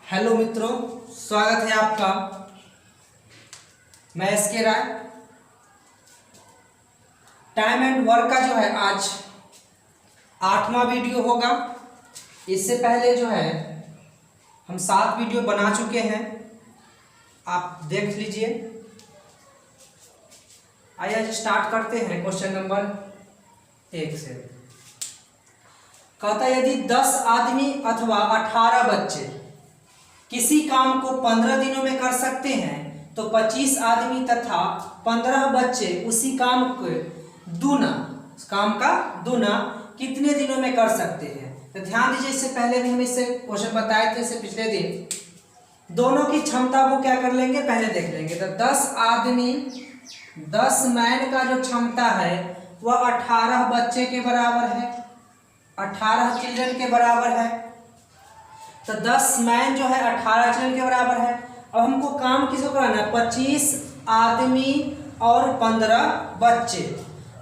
Hello मित्रों, स्वागत है आपका। मैं S K Rai. Time and work का जो है आज 8वां वीडियो होगा। इससे पहले जो है हम 7 वीडियो बना चुके हैं, आप देख लीजिए। आइए आज स्टार्ट करते हैं क्वेश्चन नंबर 1 से। कहता है यदि 10 आदमी अथवा 18 बच्चे किसी काम को 15 दिनों में कर सकते हैं तो 25 आदमी तथा 15 बच्चे उसी काम का दूना कितने दिनों में कर सकते हैं। तो ध्यान दीजिए, इससे पहले भी हम इससे क्वेश्चन बताए थे, इससे पिछले दिन। दोनों की क्षमता को क्या कर लेंगे, पहले देख लेंगे। तो 10 आदमी 10 मैन का जो क्षमता है वह 18 बच्चे के बराबर है, 18 चिल्ड्रन के बराबर है। तो 10 मैन जो है 18 चिल्ड्रन के बराबर है। अब हमको काम किसको कराना है, 25 आदमी और 15 बच्चे।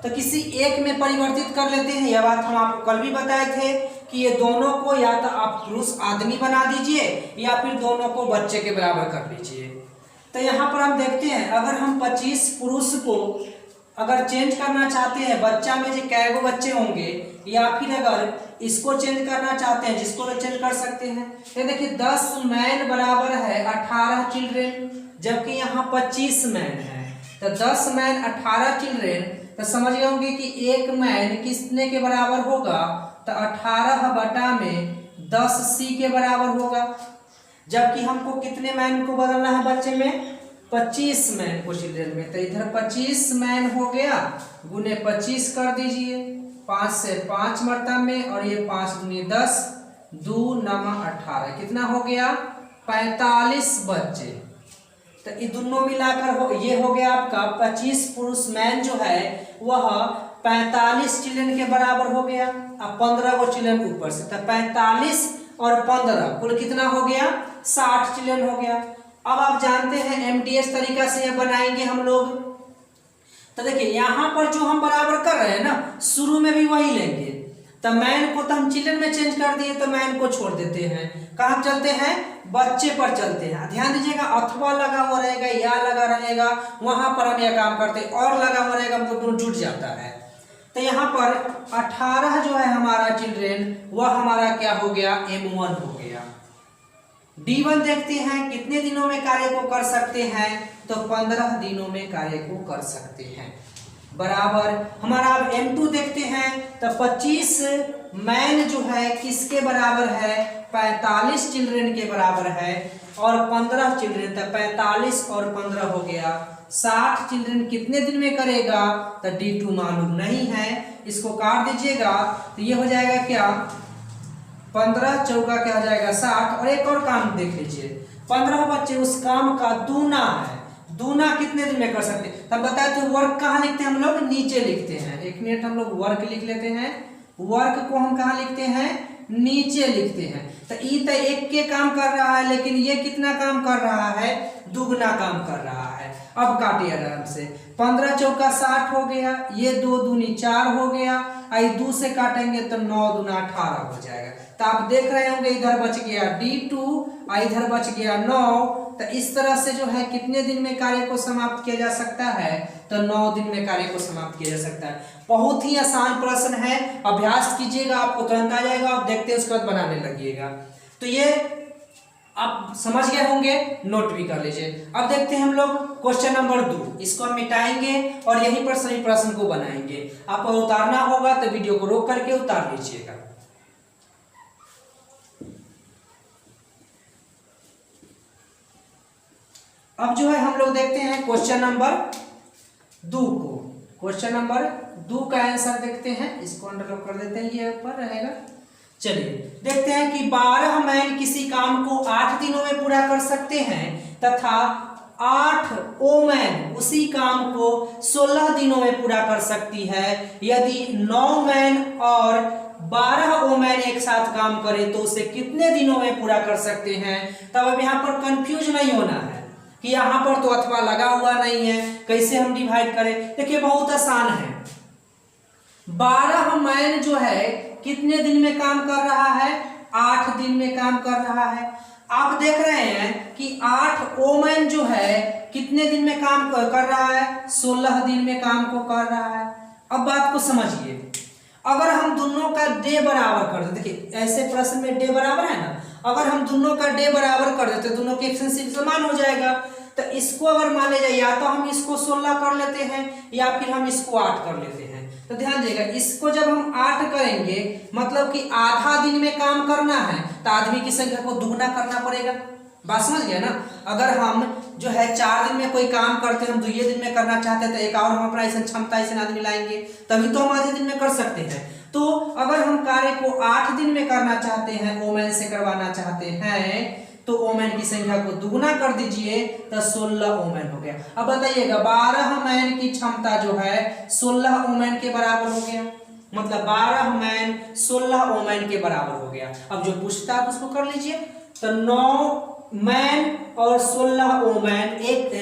तो किसी एक में परिवर्तित कर लेते हैं। यह बात हम आपको कल भी बताए थे कि ये दोनों को या तो आप पुरुष आदमी बना दीजिए या फिर दोनों को बच्चे के बराबर कर लीजिए। तो यहाँ पर हम देखते हैं, अगर हम 25 पुरुष को अगर चेंज करना चाहते हैं, बच्चा में जो कैगो बच्चे होंगे, या फिर अगर इसको चेंज करना चाहते हैं, जिसको तो चेंज कर सकते हैं। ये देखिए 10 मैन बराबर है 18 चिल्ड्रेन, जबकि यहाँ 25 मैन है। तो 10 मैन 18 चिल्ड्रेन, तो समझ गए होंगे कि एक मैन किसने के बराबर होगा, तो 18 बटा में 10 सी के बराबर होगा। जबकि हमको कितने मैन को बदलना है बच्चे में, 25 मैन को चिल्ड्रेन में। तो इधर 25 मैन हो गया, गुने 25 कर दीजिए, 5 से 5 मरतब में, और ये 5 दूनी 10, 2 9 18, कितना हो गया, 45 बच्चे। तो ये दोनों मिलाकर ये हो गया आपका 25 पुरुष मैन जो है वह 45 चिल्ड्रन के बराबर हो गया। अब 15 को चिल्ड्रन ऊपर से, तो 45 और 15 कुल कितना हो गया, 60 चिल्ड्रन हो गया। अब आप जानते हैं एमटीएस तरीका से यह बनाएंगे हम लोग। तो देखिए यहाँ पर जो हम बराबर कर रहे हैं ना, शुरू में भी वही लेंगे। तो मैन को तो हम चिल्ड्रन में चेंज कर दिए, तो मैन को छोड़ देते हैं। कहाँ चलते हैं, बच्चे पर चलते हैं। ध्यान दीजिएगा, अथवा लगा हुआ रहेगा या लगा रहेगा, वहां पर हम यह काम करते हैं, और लगा हुआ रहेगा मतलब दोनों जुट जाता है। तो यहाँ पर 18 जो है हमारा चिल्ड्रेन, वह हमारा क्या हो गया, M1 हो गया। D1 देखते हैं कितने दिनों में कार्य को कर सकते हैं, तो 15 दिनों में कार्य को कर सकते हैं, बराबर। हमारा अब M2 देखते हैं, तो 25 मैन जो है किसके बराबर है, 45 चिल्ड्रन के बराबर है, और 15 चिल्ड्रन, तो 45 और 15 हो गया 60 चिल्ड्रन कितने दिन में करेगा, तो D2 मालूम नहीं है, इसको काट दीजिएगा। तो ये हो जाएगा क्या, 15 चौका क्या हो जाएगा 60। और एक और काम देख लीजिए, 15 बच्चे उस काम का दूना है, दूना कितने दिन में कर सकते हैं। तब बताए तो वर्क कहाँ लिखते हैं हम लोग, नीचे लिखते हैं। 1 मिनट हम लोग वर्क लिख लेते हैं। वर्क को हम कहाँ लिखते हैं, नीचे लिखते हैं। तो ये तो एक के काम कर रहा है, लेकिन ये कितना काम कर रहा है, दुगना काम कर रहा है। अब काटिए आराम से, 15 चौका 60 हो गया, ये 2 दूनी 4 हो गया, आई 2 से काटेंगे तो 9 दूना 18 हो जाएगा। तो आप देख रहे होंगे इधर बच गया D2, इधर बच गया 9। तो इस तरह से जो है कितने दिन में कार्य को समाप्त किया जा सकता है, तो 9 दिन में कार्य को समाप्त किया जा सकता है। बहुत ही आसान प्रश्न है, अभ्यास कीजिएगा, आपको तुरंत आ जाएगा। आप देखते हैं उसके बाद बनाने लगिएगा। तो ये आप समझ गए होंगे, नोट भी कर लीजिए। अब देखते हैं हम लोग क्वेश्चन नंबर 2। इसको हम मिटाएंगे और यहीं पर सभी प्रश्न को बनाएंगे। आपको उतारना होगा तो वीडियो को रोक करके उतार लीजिएगा। अब जो है हम लोग देखते हैं क्वेश्चन नंबर 2 को। क्वेश्चन नंबर 2 का आंसर देखते हैं, इसको अंडरलाइन कर देते हैं, ये ऊपर रहेगा। चलिए देखते हैं कि 12 मैन किसी काम को 8 दिनों में पूरा कर सकते हैं तथा 8 वोमेन उसी काम को 16 दिनों में पूरा कर सकती है। यदि 9 मैन और 12 वोमेन एक साथ काम करें तो उसे कितने दिनों में पूरा कर सकते हैं। तब अब यहाँ पर कंफ्यूज नहीं होना है कि यहाँ पर तो अथवा लगा हुआ नहीं है, कैसे हम डिवाइड करें। देखिए बहुत आसान है, 12 मैन जो है कितने दिन में काम कर रहा है, 8 दिन में काम कर रहा है। आप देख रहे हैं कि 8 ओमैन जो है कितने दिन में काम कर रहा है, 16 दिन में काम को कर रहा है। अब बात को समझिए, अगर हम दोनों का डे बराबर कर देते, देखिए ऐसे प्रश्न में डे बराबर है ना, अगर हम दोनों का डे बराबर कर देते दोनों के एक्सटेंसिव समान हो जाएगा। तो इसको अगर मान लिया जाए या तो हम इसको 16 कर लेते हैं या फिर हम इसको 8 कर लेते हैं। तो ध्यान दीजिएगा, इसको जब हम 8 करेंगे मतलब कि आधा दिन में काम करना है तो आदमी की संख्या को दुगना करना पड़ेगा। बात समझ गया ना। अगर हम जो है 4 दिन में कोई काम करते हैं, हम 2 दिन में करना चाहते हैं तो एक और हम अपना ऐसा क्षमता ऐसे आदमी लाएंगे तभी तो हम आधे दिन में कर सकते हैं। तो अगर हम कार्य को 8 दिन में करना चाहते हैं, ओमैन से करवाना चाहते हैं, तो ओमैन की संख्या को दुगुना कर दीजिए तो 16 ओमैन हो गया। अब बताइएगा 12 मैन की क्षमता जो है 16 ओमैन के बराबर हो गया, मतलब 12 मैन 16 ओमैन के बराबर हो गया। अब जो पूछता है उसको कर लीजिए। तो 9 मैन और 16 ओमैन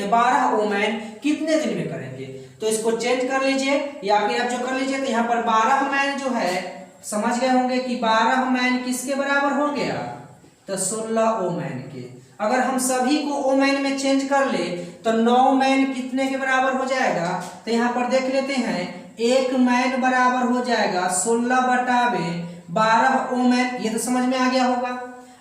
12 ओमैन कितने दिन में करेंगे, तो इसको चेंज कर लीजिए या फिर आप जो कर लीजिए। तो यहाँ पर 12 मैन जो है समझ गए होंगे कि 12 मैन किसके बराबर हो गया, तो 16 ओमैन के। अगर हम सभी को ओमैन में चेंज कर ले तो 9 मैन कितने के बराबर हो जाएगा, तो यहाँ पर देख लेते हैं 1 मैन बराबर हो जाएगा 16/12 ओमैन। ये तो समझ में आ गया होगा।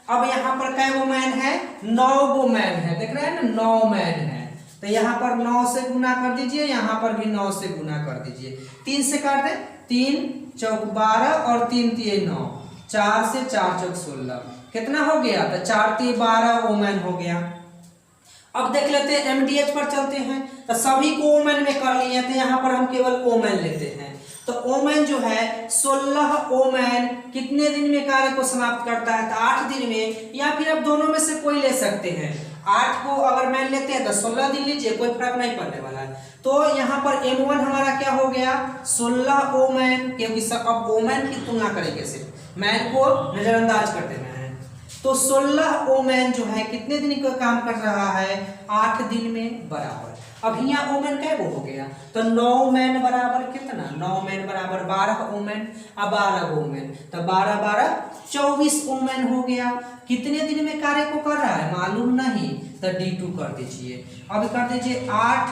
अब यहाँ पर कै गो मैन है, 9 गो मैन है, देख रहे हैं ना 9 मैन है। तो यहाँ पर 9 से गुना कर दीजिए, यहाँ पर भी 9 से गुना कर दीजिए। 3 से काट दे, 3 चौक 12 और 3 तिये 9, 4 से 4 चौक 16, कितना हो गया, तो 4 तिये 12 ओमैन हो गया। अब देख लेते हैं एमडीएच पर चलते हैं। तो सभी को ओमैन में कर लिए थे, यहाँ पर हम केवल ओमैन लेते हैं। तो ओमैन जो है 16 ओमैन कितने दिन में कार्य को समाप्त करता है, तो 8 दिन में, या फिर आप दोनों में से कोई ले सकते हैं। 8 को अगर मैन लेते हैं तो 16 दिन लीजिए, कोई फर्क नहीं पड़ने वाला है। तो यहाँ पर M1 हमारा क्या हो गया, 16 ओमैन, क्योंकि अब ओमैन की तुलना करेंगे, सिर्फ मैन को नजरअंदाज कर देना है। तो 16 ओमैन जो है कितने दिन का काम कर रहा है, 8 दिन में बराबर। अब यहाँ ओमैन क्या वो हो गया, तो 9 मैन बराबर कितना, 9 मैन बराबर 12 ओमैन, अब 12 ओमैन, तो 12 12 24 ओमैन हो गया। कितने दिन में कार्य को कर रहा है मालूम नहीं, तो D2 कर दीजिए। अब कर दीजिए 8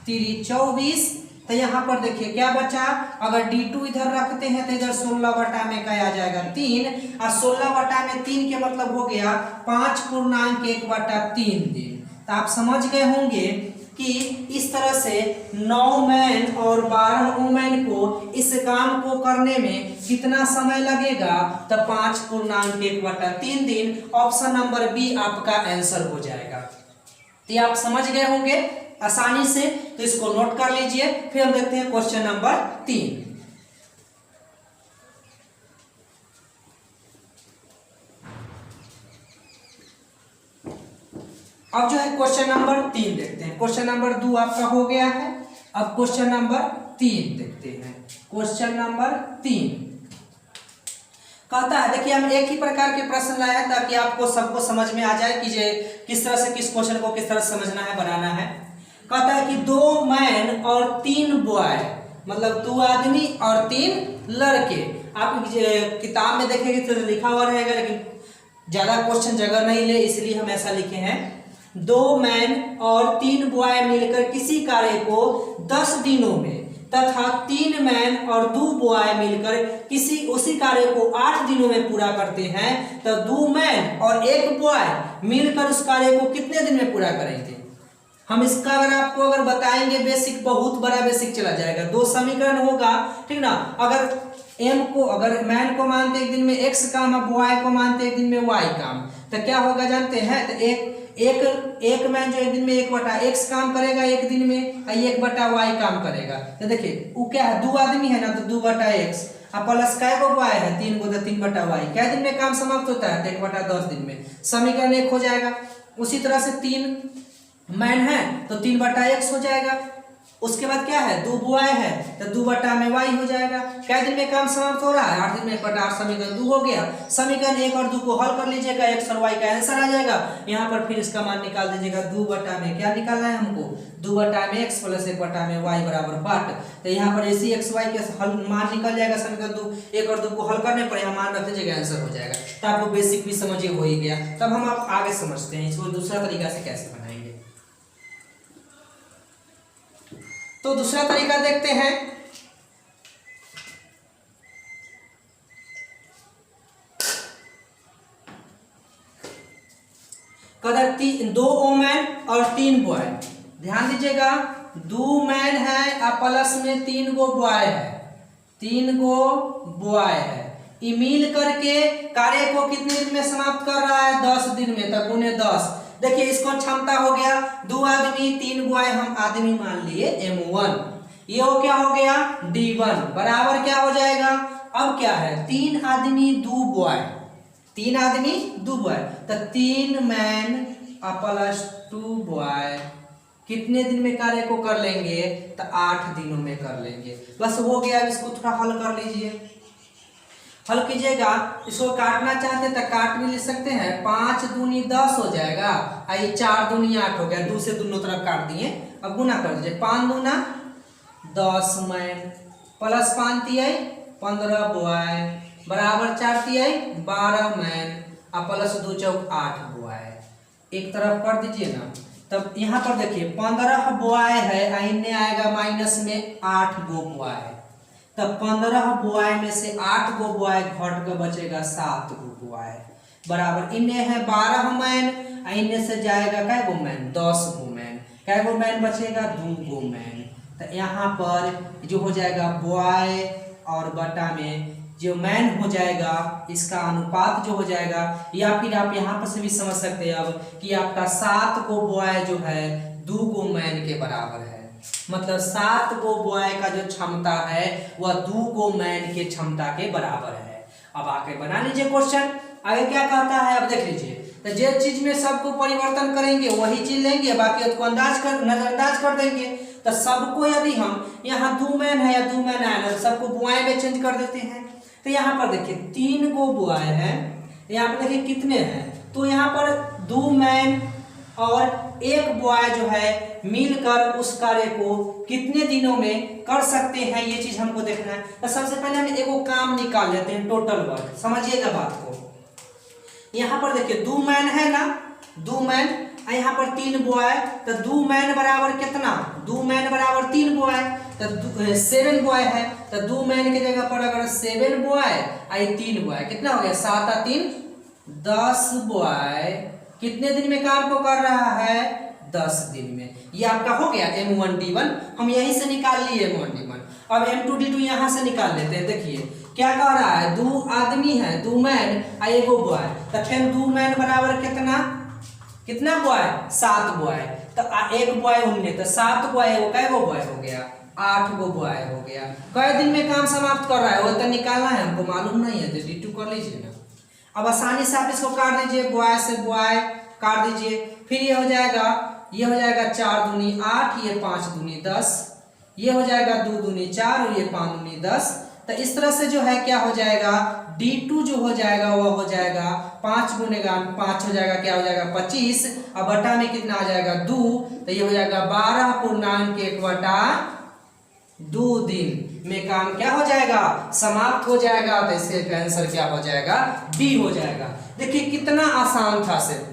3 24, तो यहाँ पर देखिए क्या बचा, अगर D2 इधर रखते हैं तो इधर 16 बटा में क्या आ जाएगा 3, और 16 बटा में 3 के मतलब हो गया 5.1/3 दिन। तो आप समझ गए होंगे कि इस तरह से 9 मैन और 12 ओमैन को इस काम को करने में कितना समय लगेगा, तो 5.1/3 दिन। ऑप्शन नंबर बी आपका आंसर हो जाएगा। तो आप समझ गए होंगे आसानी से, तो इसको नोट कर लीजिए। फिर हम देखते हैं क्वेश्चन नंबर 3। अब जो है क्वेश्चन नंबर 3 देखते हैं। क्वेश्चन नंबर 2 आपका हो गया है, अब क्वेश्चन नंबर 3 देखते हैं। क्वेश्चन नंबर 3 कहता है, देखिए हम एक ही प्रकार के प्रश्न लाए हैं ताकि आपको सबको समझ में आ जाए कि किस तरह से किस क्वेश्चन को किस तरह से समझना है, बनाना है। कहता है कि 2 मैन और 3 बॉय, मतलब 2 आदमी और 3 लड़के। आप किताब में देखेंगे तो लिखा हुआ रहेगा, लेकिन ज्यादा क्वेश्चन जगह नहीं ले इसलिए हम ऐसा लिखे हैं। 2 मैन और 3 बॉय मिलकर किसी कार्य को 10 दिनों में तथा 3 मैन और 2 बॉय मिलकर किसी उसी कार्य को 8 दिनों में पूरा करते हैं, तो 2 मैन और 1 बॉय मिलकर उस कार्य को कितने दिन में पूरा करेंगे। हम इसका अगर आपको बताएंगे बेसिक, बहुत बड़ा बेसिक चला जाएगा। 2 समीकरण होगा, ठीक ना। अगर मैन को मानते एक दिन में x काम और बॉय को मानते एक दिन में y काम, तो क्या होगा जानते हैं, तो एक मैन जो एक दिन में 1/x काम करेगा एक दिन में, 1/y काम करेगा। तो देखिए वो क्या है, 2 आदमी है ना, तो 2/x, अब प्लस कै गो बॉय है 3 गो, तो 3/y। क्या दिन में काम समाप्त होता है, 1/10 दिन में। समीकरण 1 हो जाएगा। उसी तरह से 3 मैन है तो 3/x हो जाएगा, उसके बाद क्या है, 2 बॉय है तो 2 बटा में y हो जाएगा। क्या दिन में काम समाप्त हो रहा है, 8 दिन में 1 बटा 8, समीकरण 2 हो गया। समीकरण 1 और 2 को हल कर लीजिएगा, x और y का आंसर आ जाएगा। यहाँ पर फिर इसका मान निकाल दीजिएगा, 2 बटा में क्या निकालना है हमको, 2 बटा में x प्लस 1 बटा में y बराबर बट। तो यहाँ पर ऐसी x y के हल मान निकल जाएगा, समीकरण 2 1 और 2 को हल करने पर यहाँ मान रख दीजिएगा, आंसर हो जाएगा। तो आपको बेसिक भी समझिए हो ही गया। तब हम आप आगे समझते हैं इसको दूसरा तरीका से कैसे बनाएंगे। तो दूसरा तरीका देखते हैं। कदर 2 ओमैन और 3 बॉय, ध्यान दीजिएगा 2 मैन है और प्लस में 3 गो बॉय है, 3 गो बॉय है। ये मिल करके कार्य को कितने दिन में समाप्त कर रहा है, 10 दिन में। तब गुने 10, देखिए इसको क्षमता हो गया 2 आदमी 3 बॉय, हम आदमी मान लिए M1। ये हो क्या हो गया, D1 बराबर क्या हो जाएगा, अब क्या है, 3 आदमी 2 बॉय, 3 आदमी 2 बॉय, तो 3 मैन प्लस 2 बॉय कितने दिन में कार्य को कर लेंगे, तो 8 दिनों में कर लेंगे। बस हो गया। इसको थोड़ा हल कर लीजिए, हल कीजिएगा। इसको काटना चाहते तो काट भी ले सकते हैं, 5 दूनी 10 हो जाएगा, आई 4 दूनी 8 हो गया, 2 से दोनों तरफ काट दिए। अब गुना कर दीजिए, 5 दूना 10 मैन प्लस 5 तिहाई 15 बॉय बराबर 4 तिहाई 12 मैन और प्लस 2 चौक 8 बॉय। एक तरफ कर दीजिए ना। तब यहाँ पर देखिए 15 बॉय है, इन्हें आएगा माइनस में 8 गो बॉय, तब 15 बॉय में से 8 गो बॉय घट के बचेगा 7 गो बॉय बराबर इन्हें है 12 मैन, इन्हें से जाएगा कै गो मैन, 10 गो मैन। कै गो मैन बचेगा, 2 गो मैन। तो यहाँ पर जो हो जाएगा बॉय और बटा में जो मैन हो जाएगा, इसका अनुपात जो हो जाएगा, या फिर आप यहाँ पर से भी समझ सकते हैं अब कि आपका 7 गो बॉय जो है 2 गो मैन के बराबर है। मतलब 7 गो बॉय का जो क्षमता है वह 2 गो मैन के क्षमता के बराबर है। अब आके बना लीजिए क्वेश्चन। आगे क्या कहता है, अब देख लीजिए। तो जिस चीज में सबको परिवर्तन करेंगे वही चीज लेंगे, बाकी उसको नजरअंदाज कर देंगे। तो सबको यदि हम यहाँ 2 मैन है या 2 मैन है, सबको बॉय में चेंज कर देते हैं। तो यहाँ पर देखिए 3 गो बॉय है, यहाँ पर देखिए कितने हैं, तो यहाँ पर 2 मैन और 1 बॉय जो है मिलकर उस कार्य को कितने दिनों में कर सकते हैं, ये चीज हमको देखना है। तो सबसे पहले हम एक काम निकाल लेते हैं, टोटल वर्क। समझिएगा बात को। यहाँ पर देखिए 2 मैन है ना, 2 मैन, यहाँ पर 3 बॉय, तो 2 मैन बराबर कितना, 2 मैन बराबर 3 बॉय, तो 7 बॉय है। तो 2 मैन की जगह पर अगर 7 बॉय आई 3 बॉय, कितना हो गया, 7 और 3 10 बॉय कितने दिन में काम को कर रहा है, 10 दिन में। ये आपका हो गया M1 D1, हम यहीं से निकाल लिए M1 D1। अब M2 D2 यहाँ से निकाल लेते हैं। देखिए क्या कह रहा है, 2 आदमी है, 2 मैन और 1 बॉय, तो फिर 2 मैन बराबर कितना, कितना बॉय, 7 बॉय, तो 1 बॉय उनने, तो 7 बॉय वो कै गो बॉय हो गया, 8 गो बॉय हो गया। कई दिन में काम समाप्त कर रहा है वो तो निकालना है, हमको मालूम नहीं है, तो D2 कर लीजिए ना। अब आसानी से आप इसको काट दीजिए, बॉय से बॉय काट दीजिए, फिर ये हो जाएगा, ये हो जाएगा 4 दूनी 8, ये 5 दूनी 10, ये हो जाएगा 2 दूनी 4 और ये 5 दूनी 10। तो इस तरह से जो है क्या हो जाएगा, D2 जो हो जाएगा वह हो जाएगा 5 गुनेगा 5 हो जाएगा, क्या हो जाएगा 25, और बटा में कितना आ जाएगा 2, तो ये हो जाएगा 12.1 बटा 2 दिन में काम क्या हो जाएगा, समाप्त हो जाएगा। तो इसके आंसर क्या हो जाएगा, B हो जाएगा। देखिए कितना आसान था सिर्फ।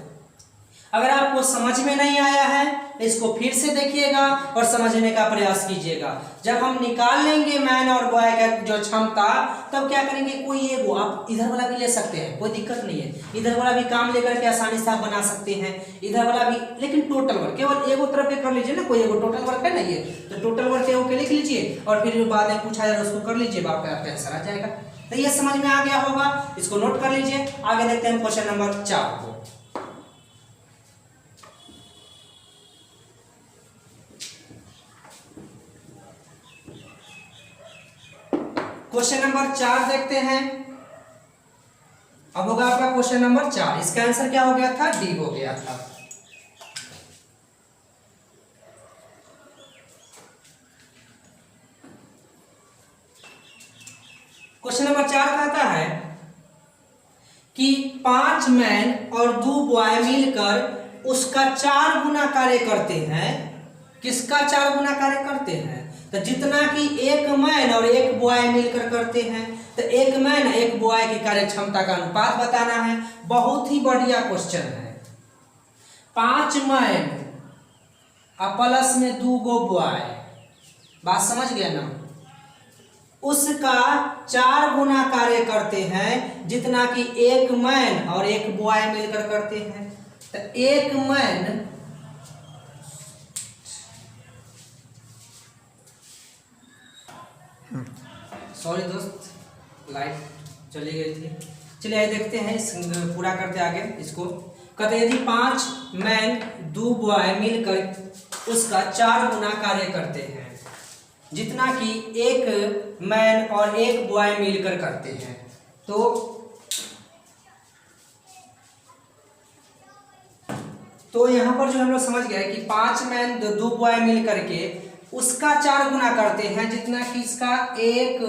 अगर आपको समझ में नहीं आया है इसको फिर से देखिएगा और समझने का प्रयास कीजिएगा। जब हम निकाल लेंगे मैन और बॉय का जो क्षमता, तब क्या करेंगे, कोई एगो आप इधर वाला भी ले सकते हैं, कोई दिक्कत नहीं है, इधर वाला भी काम लेकर के आसानी से आप बना सकते हैं, इधर वाला भी, लेकिन टोटल वर्क केवल एगो तरफ के कर लीजिए ना, कोई एगो टोटल वर्क है ना, ये तो टोटल वर्क एगो के लिख लीजिए और फिर बाद में पूछा जाए उसको कर लीजिए, आपका आंसर आ जाएगा। तो ये समझ में आ गया होगा, इसको नोट कर लीजिए। आगे देखते हैं क्वेश्चन नंबर 4 को। क्वेश्चन नंबर 4 देखते हैं। अब होगा आपका क्वेश्चन नंबर 4, इसका आंसर क्या हो गया था, डी हो गया था। क्वेश्चन नंबर 4 कहता है कि 5 मैन और 2 बॉय मिलकर उसका 4 गुना कार्य करते हैं। किसका 4 गुना कार्य करते हैं? तो जितना कि एक मैन और एक बॉय मिलकर करते हैं, तो एक मैन एक बॉय की कार्य क्षमता का अनुपात बताना है। बहुत ही बढ़िया क्वेश्चन है। 5 मैन और प्लस में 2 गो बॉय, बात समझ गया ना? उसका 4 गुना कार्य करते हैं जितना कि एक मैन और एक बॉय मिलकर करते हैं। तो एक मैन सॉरी दोस्त, लाइट चली गई थी। चलिए देखते हैं, इस पूरा करते आगे इसको। कहते यदि 5 मैन 2 बॉय मिलकर उसका 4 गुना कार्य करते हैं जितना कि एक मैन और एक बॉय मिलकर करते हैं, तो यहाँ पर जो हम लोग समझ गए कि 5 मैन 2 बॉय मिलकर के उसका 4 गुना करते हैं जितना कि इसका एक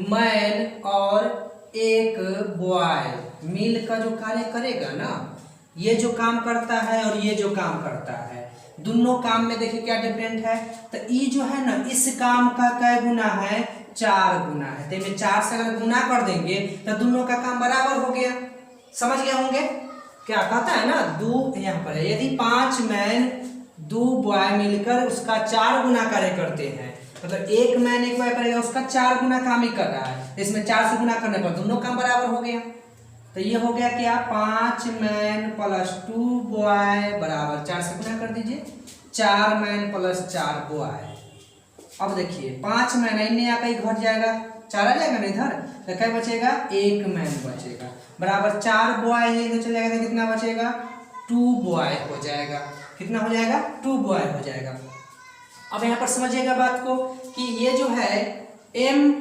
मैन और एक बॉय मिलकर जो कार्य करेगा ना, ये जो काम करता है और ये जो काम करता है, दोनों काम में देखिए क्या डिफरेंट है। तो ये जो है ना, इस काम का क्या गुना है? 4 गुना है। तो 4 से अगर गुना कर देंगे तो दोनों का काम बराबर हो गया। समझ गए होंगे क्या कहता है ना? 2 यहाँ पर है, यदि 5 मैन 2 बॉय मिलकर उसका 4 गुना कार्य करते हैं, मतलब एक मैन एक बॉय करेगा, उसका 4 गुना काम ही कर रहा है, इसमें 4 से गुना करने पर दोनों काम बराबर हो गया। तो ये हो गया क्या? 5 मैन प्लस 2 बॉय बराबर 4 से गुना कर दीजिए, 4 मैन प्लस 4 बॉय। अब देखिए 5 मैन इन्हें आकर घट जाएगा, 4 आ जाएगा ना इधर, तो क्या बचेगा? एक मैन बचेगा बराबर 4 बॉय है, इधर चले जाएगा तो कितना बचेगा? 2 बॉय हो जाएगा। कितना हो जाएगा? 2 बॉय हो जाएगा। अब यहाँ पर समझिएगा बात को कि ये जो है m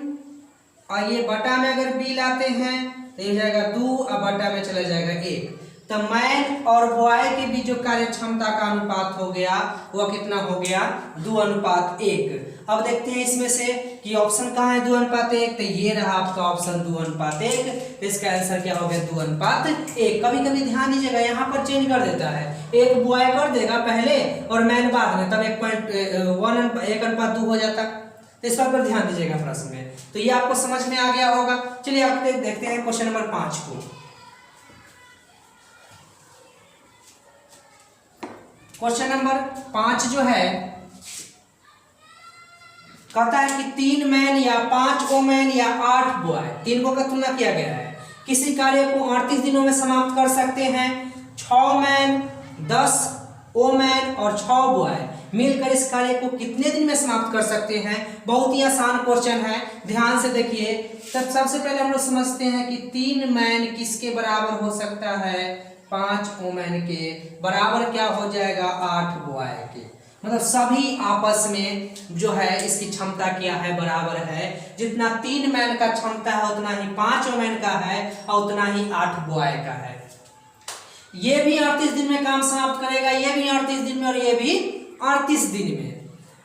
और ये बटा में अगर b लाते हैं तो ये हो जाएगा 2 और बटा में चला जाएगा 1। तो मैन और बॉय के बीच जो कार्य क्षमता का अनुपात हो गया वह कितना हो गया? 2:1। अब देखते हैं इसमें से कि ऑप्शन कहाँ है 2:1। तो ये रहा आपका ऑप्शन 2:1। इसका आंसर क्या हो गया? 2:1। कभी कभी ध्यान दीजिएगा, यहाँ पर चेंज कर देता है, एक बॉय कर देगा पहले और मैन बाद में, तब 1:2 हो जाता। तो इस बात पर ध्यान दीजिएगा प्रश्न में। तो ये आपको समझ में आ गया होगा। चलिए आप देखते हैं क्वेश्चन नंबर 5 को। क्वेश्चन नंबर 5 जो है कहता है कि 3 मैन या 5 वोमेन या 8 बॉय, 3 को का तुलना किया गया है, किसी कार्य को 38 दिनों में समाप्त कर सकते हैं। 6 मैन 10 वोमेन और 6 बॉय मिलकर इस कार्य को कितने दिन में समाप्त कर सकते हैं? बहुत ही आसान क्वेश्चन है, ध्यान से देखिए। तब सबसे पहले हम लोग समझते हैं कि 3 मैन किसके बराबर हो सकता है? 5 वोमेन के बराबर क्या हो जाएगा? 8 बॉय के। मतलब सभी आपस में जो है इसकी क्षमता क्या है? बराबर है। जितना 3 मैन का क्षमता है उतना ही 5 वोमेन का है और उतना ही 8 बॉय का है। ये भी 38 दिन में काम समाप्त करेगा, ये भी 38 दिन में और ये भी 38 दिन में।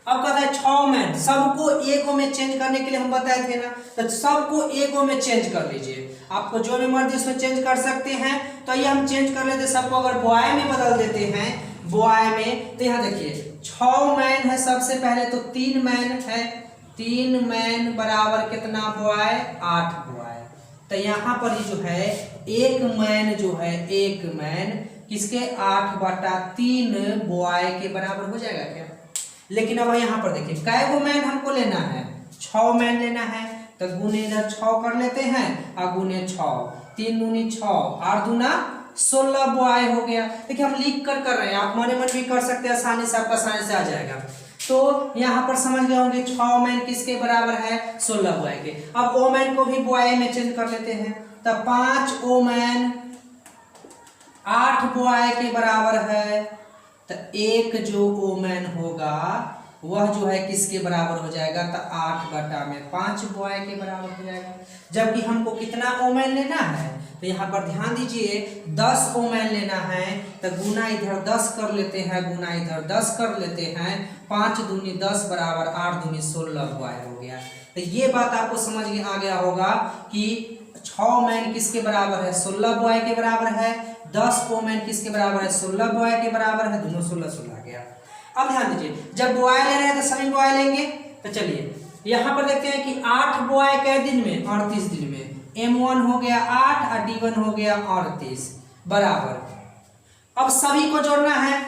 अब कहता है 6 मैन, सबको एगो में चेंज करने के लिए हम बताए थे ना, तो सबको एगो में चेंज कर लीजिए। आपको जो भी मर्जी उसमें चेंज कर सकते हैं। तो ये हम चेंज कर लेते, सबको अगर बॉय में बदल देते हैं, बॉय में, तो यहाँ देखिए 6 मैन है सबसे पहले, तो 3 मैन है, 3 मैन बराबर कितना बॉय? 8 बॉय। तो यहाँ पर ही जो है एक मैन जो है, एक मैन किसके? 8/3 बॉय के बराबर हो जाएगा क्या? लेकिन अब यहाँ पर देखिए कै गो मैन हमको लेना है? 6 मैन लेना है, तो गुने इधर 6 कर लेते हैं और गुने 6, 3 दूनी 6, 8 दूना 16 बॉय हो गया। देखिए हम लिख कर रहे हैं, आप मने मन भी कर सकते हैं, आसानी से आपका आसानी से आ जाएगा। तो यहाँ पर समझ गए होंगे 6 मैन किसके बराबर है? 16 बॉय के। अब ओ मैन को भी बॉय में चेंज कर लेते हैं, तो 5 ओ मैन 8 बॉय के बराबर है। तो एक जो ओ मैन होगा वह जो है किसके बराबर हो जाएगा? तो 8/5 बॉय के बराबर हो जाएगा। जबकि हमको कितना ओ मैन लेना है? तो यहाँ पर ध्यान दीजिए 10 ओमेन लेना है, तो गुना इधर 10 कर लेते हैं, गुना इधर 10 कर लेते हैं, 5 दूनी 10 बराबर 8 दूनी 16 बॉय हो गया। तो ये बात आपको समझ में आ गया होगा कि 6 मैन किसके बराबर है, 16 बॉय के बराबर है। 10 वोमेन किसके बराबर है, 16 बॉय के बराबर है। दोनों 16 आ गया। अब ध्यान दीजिए, जब बॉय ले रहे हैं तो सभी बॉय लेंगे। तो चलिए यहाँ पर देखते हैं कि 8 बॉय के दिन में 38 दिन में M1 हो गया 8 और D1 हो गया 38 बराबर। अब सभी को जोड़ना है।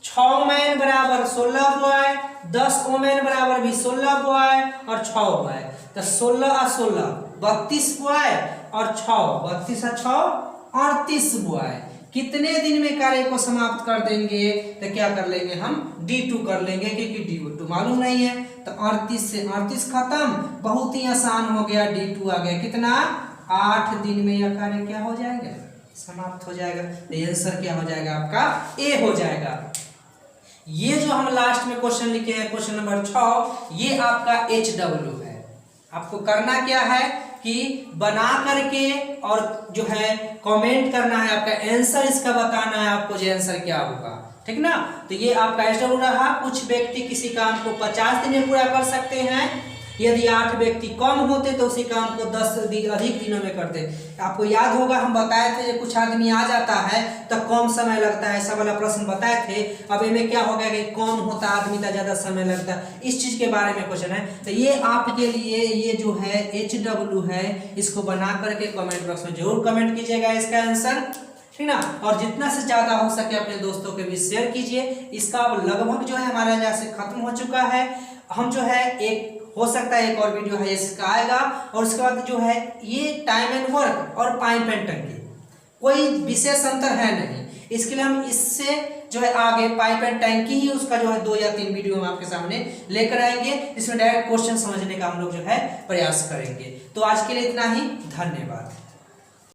6 मैन बराबर 16 बॉय, 10 वोमेन बराबर भी 16 बॉय और 6 बॉय। तो 16 और 16 32 बॉय और 6 32 और 6 38 बॉय। कितने दिन में कार्य को समाप्त कर देंगे? तो क्या कर लेंगे हम, D2 कर लेंगे, क्योंकि D2 मालूम नहीं है। तो 38 से 38 खत्म, बहुत ही आसान हो गया। D2 आ गया कितना, 8 दिन में यह कार्य क्या हो जाएगा, समाप्त हो जाएगा। तो आंसर क्या हो जाएगा आपका, A हो जाएगा। ये जो हम लास्ट में क्वेश्चन लिखे हैं, क्वेश्चन नंबर 6, ये आपका HW है। आपको करना क्या है कि बना करके और जो है कमेंट करना है, आपका आंसर इसका बताना है आपको, जो आंसर क्या होगा, ठीक ना। तो ये आपका HW रहा। कुछ व्यक्ति किसी काम को 50 दिन में पूरा कर सकते हैं। यदि 8 व्यक्ति कम होते तो उसी काम को 10 दिन अधिक दिनों में करते। आपको याद होगा हम बताए थे, कुछ आदमी आ जाता है तो कम समय लगता है, ऐसा वाला प्रश्न बताए थे। अब इनमें क्या हो गया कि कम होता आदमी का ज्यादा समय लगता है, इस चीज के बारे में क्वेश्चन है। तो ये आपके लिए ये जो है HW है, इसको बना करके कमेंट बॉक्स में जरूर कमेंट कीजिएगा इसका आंसर, ठीक ना। और जितना से ज्यादा हो सके अपने दोस्तों के भी शेयर कीजिए। इसका अब लगभग जो है हमारा यहाँ से खत्म हो चुका है। हम जो है एक हो सकता है एक और वीडियो है इसका आएगा, और उसके बाद जो है ये टाइम एंड वर्क और पाइप एंड टंकी, कोई विशेष अंतर है नहीं। इसके लिए हम इससे जो है आगे पाइप एंड टंकी ही उसका जो है 2 या 3 वीडियो हम आपके सामने लेकर आएंगे। इसमें डायरेक्ट क्वेश्चन समझने का हम लोग जो है प्रयास करेंगे। तो आज के लिए इतना ही, धन्यवाद।